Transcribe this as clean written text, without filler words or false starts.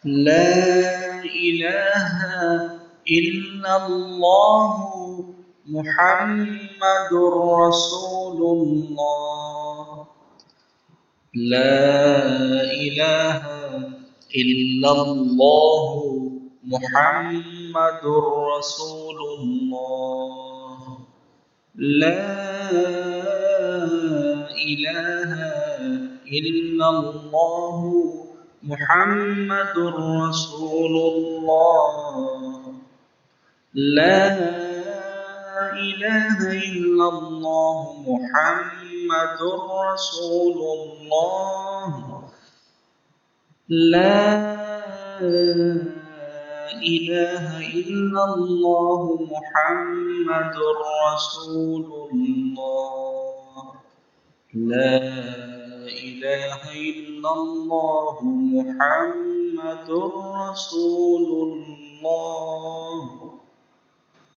لا إله إلا الله محمد رسول الله. لا إله إلا الله محمد رسول الله. لا إله إلا الله محمد رسول الله. لا إله إلا الله محمد رسول الله. لا إله إلا الله محمد رسول الله. لا إله إلا الله محمد رسول